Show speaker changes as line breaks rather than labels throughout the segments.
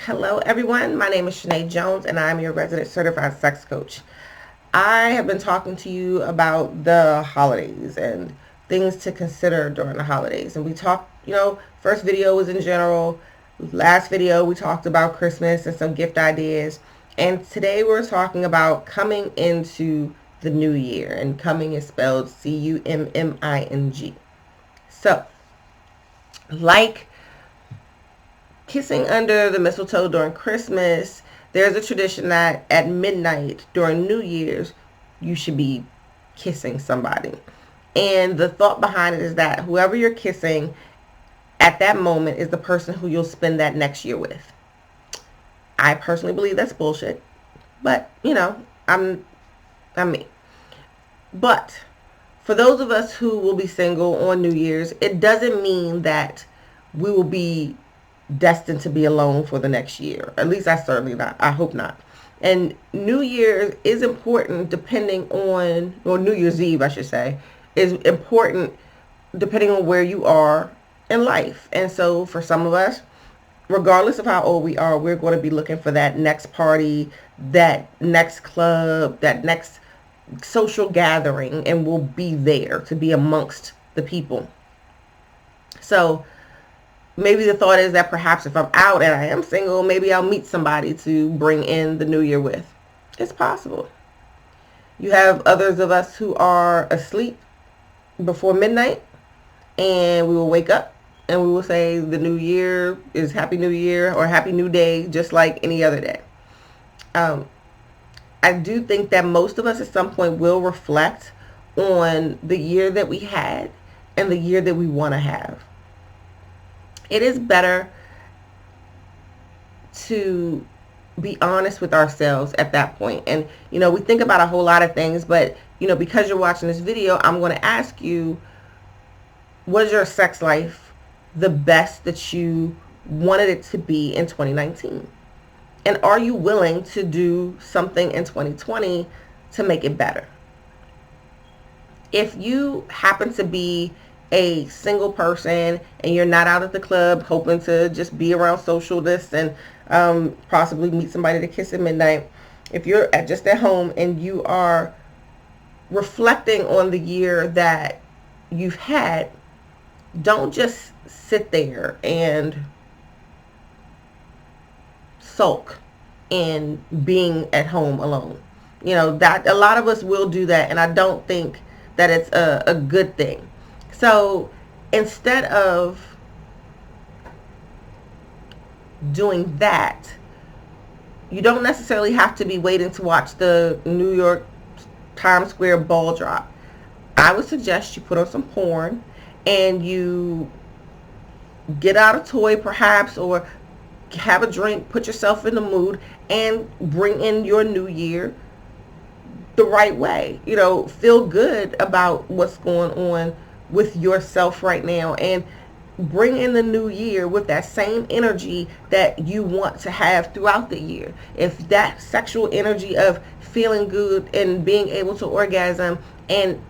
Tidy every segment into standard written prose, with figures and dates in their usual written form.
Hello everyone, my name is Shani Jones and I'm your resident certified sex coach. I have been talking to you about the holidays and things to consider during the holidays. And we talked, first video was in general. Last video we talked about Christmas and some gift ideas. And today we're talking about coming into the new year. And coming is spelled C-U-M-M-I-N-G. So, like kissing under the mistletoe during Christmas, there's a tradition that at midnight during New Year's, you should be kissing somebody. And the thought behind it is that whoever you're kissing at that moment is the person who you'll spend that next year with. I personally believe that's bullshit. But, I'm me. But for those of us who will be single on New Year's, it doesn't mean that we will be destined to be alone for the next year. At least I certainly not. I hope not. And New Year's is important depending on, or New Year's Eve, I should say, is important depending on where you are in life. And so for some of us, regardless of how old we are, we're going to be looking for that next party, that next club, that next social gathering, and we'll be there to be amongst the people. So maybe the thought is that perhaps if I'm out and I am single, maybe I'll meet somebody to bring in the new year with. It's possible. You have others of us who are asleep before midnight, and we will wake up and we will say the new year is Happy New Year or Happy New Day, just like any other day. I do think that most of us at some point will reflect on the year that we had and the year that we want to have. It is better to be honest with ourselves at that point. And, we think about a whole lot of things, but, because you're watching this video, I'm going to ask you, was your sex life the best that you wanted it to be in 2019? And are you willing to do something in 2020 to make it better? If you happen to be a single person and you're not out at the club hoping to just be around socialists and possibly meet somebody to kiss at midnight, if you're just at home and you are reflecting on the year that you've had, don't just sit there and sulk in being at home alone. That a lot of us will do that, and I don't think that it's a good thing. So instead of doing that, you don't necessarily have to be waiting to watch the New York Times Square ball drop. I would suggest you put on some porn and you get out a toy perhaps, or have a drink, put yourself in the mood, and bring in your new year the right way. Feel good about what's going on with yourself right now, and bring in the new year with that same energy that you want to have throughout the year. If that sexual energy of feeling good and being able to orgasm and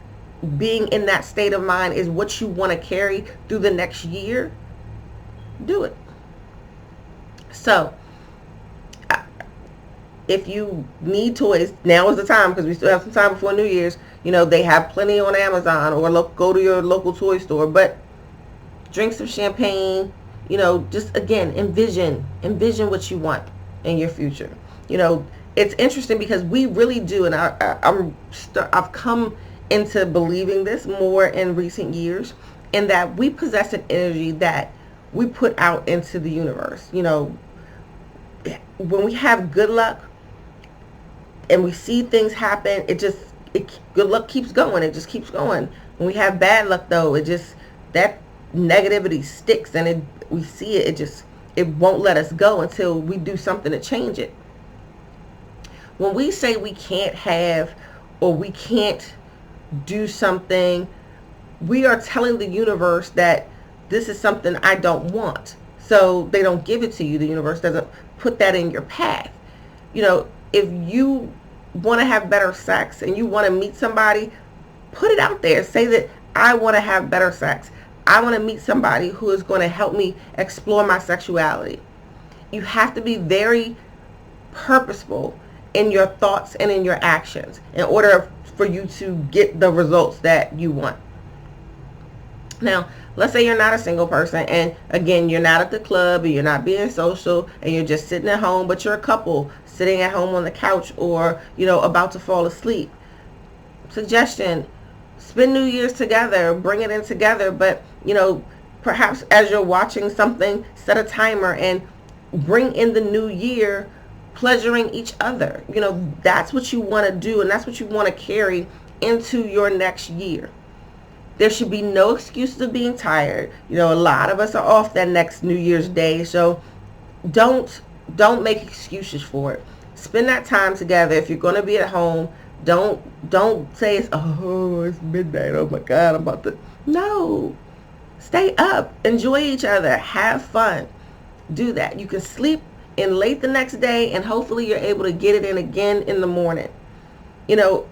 being in that state of mind is what you want to carry through the next year, do it. So if you need toys, now is the time, because we still have some time before New Year's. They have plenty on Amazon, or go to your local toy store. But drink some champagne. Just again, envision what you want in your future. It's interesting because we really do, and I've come into believing this more in recent years, in that we possess an energy that we put out into the universe. When we have good luck and we see things happen, good luck keeps going. It just keeps going. When we have bad luck, though, that negativity sticks, and we see it. It won't let us go until we do something to change it. When we say we can't have, or we can't do something, we are telling the universe that this is something I don't want. So they don't give it to you. The universe doesn't put that in your path. If you want to have better sex and you want to meet somebody, put it out there. Say that I want to have better sex. I want to meet somebody who is going to help me explore my sexuality. you have to be very purposeful in your thoughts and in your actions in order for you to get the results that you want. Now, let's say you're not a single person, and again, you're not at the club, and you're not being social, and you're just sitting at home, but you're a couple sitting at home on the couch, or, you know, about to fall asleep. Suggestion: spend New Year's together, bring it in together, but, you know, perhaps as you're watching something, set a timer and bring in the new year pleasuring each other. You know, that's what you want to do, and that's what you want to carry into your next year. There should be no excuses of being tired. You know, a lot of us are off that next New Year's Day, so don't make excuses for it. Spend that time together. If you're going to be at home, don't say it's midnight. Oh my God, I'm about to. No, stay up, enjoy each other, have fun. Do that. You can sleep in late the next day, and hopefully you're able to get it in again in the morning. You know,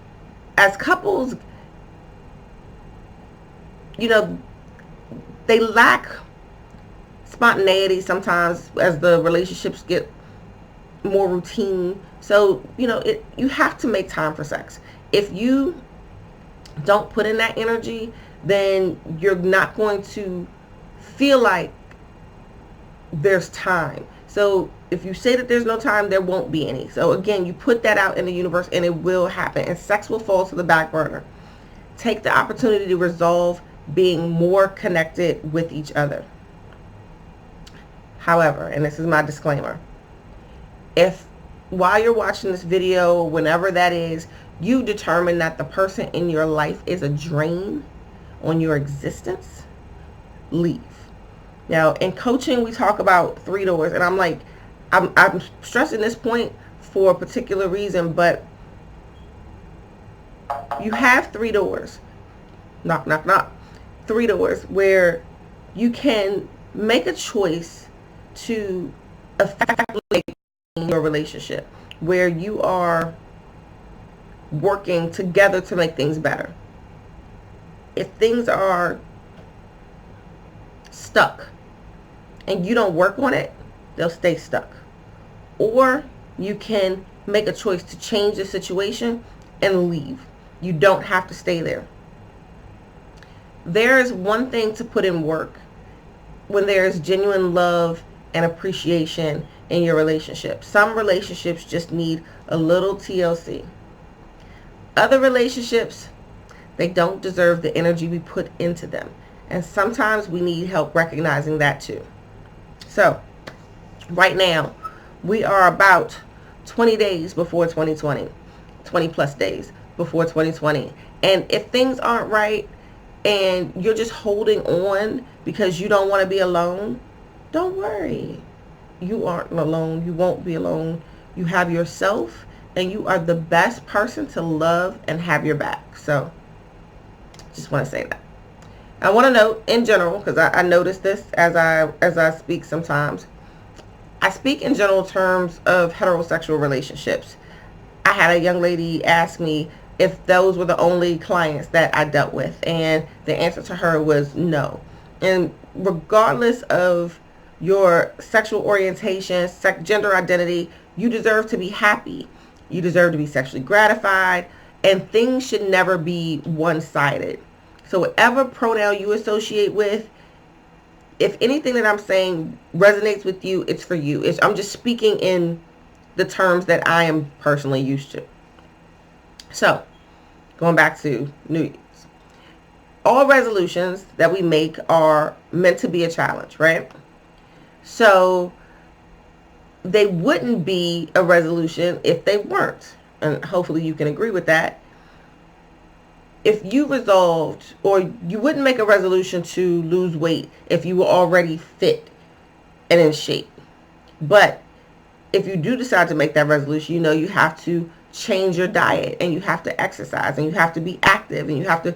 as couples, you know, they lack spontaneity sometimes as the relationships get more routine. So, you know, you have to make time for sex. If you don't put in that energy, then you're not going to feel like there's time. So if you say that there's no time, there won't be any. So again, you put that out in the universe and it will happen, and sex will fall to the back burner. Take the opportunity to resolve being more connected with each other. However, and this is my disclaimer, if while you're watching this video, whenever that is, you determine that the person in your life is a drain on your existence, leave. Now, in coaching, we talk about 3 doors, and I'm stressing this point for a particular reason, but you have 3 doors. Knock, knock, knock. 3 doors where you can make a choice to effectively your relationship, where you are working together to make things better. If things are stuck and you don't work on it, they'll stay stuck. Or you can make a choice to change the situation and leave. You don't have to stay there. There is one thing to put in work when there is genuine love and appreciation in your relationship. Some relationships just need a little TLC. Other relationships, they don't deserve the energy we put into them. And sometimes we need help recognizing that too. So, right now, we are about 20 days before 2020. 20 plus days before 2020. And if things aren't right and you're just holding on because you don't want to be alone, don't worry. You aren't alone. You won't be alone. You have yourself, and you are the best person to love and have your back. So, just want to say that. I want to note in general, because I notice this as I speak sometimes. I speak in general terms of heterosexual relationships. I had a young lady ask me if those were the only clients that I dealt with, and the answer to her was no. And regardless of your sexual orientation, gender identity, you deserve to be happy. You deserve to be sexually gratified, and things should never be one-sided. So whatever pronoun you associate with, if anything that I'm saying resonates with you, it's for you. I'm just speaking in the terms that I am personally used to. So, going back to New Year's. All resolutions that we make are meant to be a challenge, right? So, they wouldn't be a resolution if they weren't. And hopefully you can agree with that. If you resolved, or you wouldn't make a resolution to lose weight if you were already fit and in shape. But if you do decide to make that resolution, you know you have to change your diet, and you have to exercise, and you have to be active, and you have to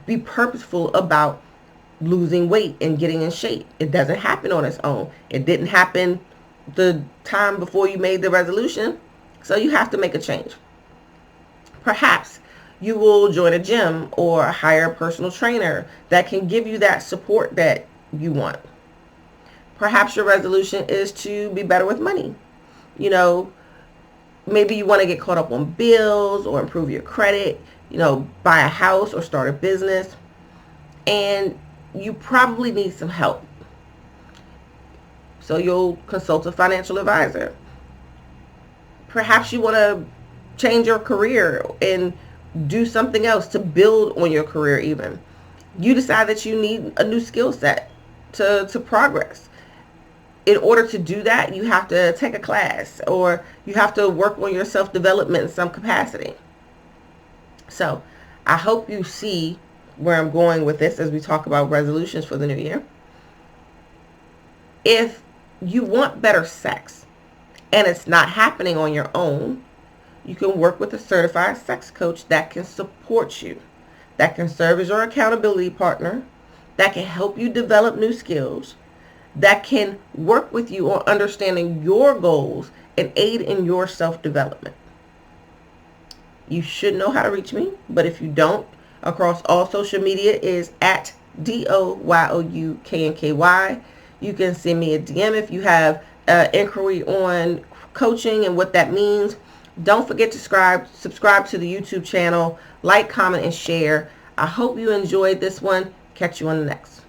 be purposeful about losing weight and getting in shape. It doesn't happen on its own. It didn't happen the time before you made the resolution, so you have to make a change. Perhaps you will join a gym or hire a personal trainer that can give you that support that you want. Perhaps your resolution is to be better with money. You know, maybe you want to get caught up on bills or improve your credit, you know, buy a house or start a business. And you probably need some help. So you'll consult a financial advisor. Perhaps you want to change your career and do something else to build on your career even. You decide that you need a new skill set to progress. In order to do that, you have to take a class or you have to work on your self-development in some capacity. So I hope you see where I'm going with this as we talk about resolutions for the new year. If you want better sex and it's not happening on your own, you can work with a certified sex coach that can support you, that can serve as your accountability partner, that can help you develop new skills, that can work with you on understanding your goals and aid in your self-development. You should know how to reach me, but if you don't, across all social media is at DOYOUKNKY. You can send me a DM if you have inquiry on coaching and what that means. Don't forget to subscribe to the YouTube channel, like, comment, and share. I hope you enjoyed this one. Catch you on the next.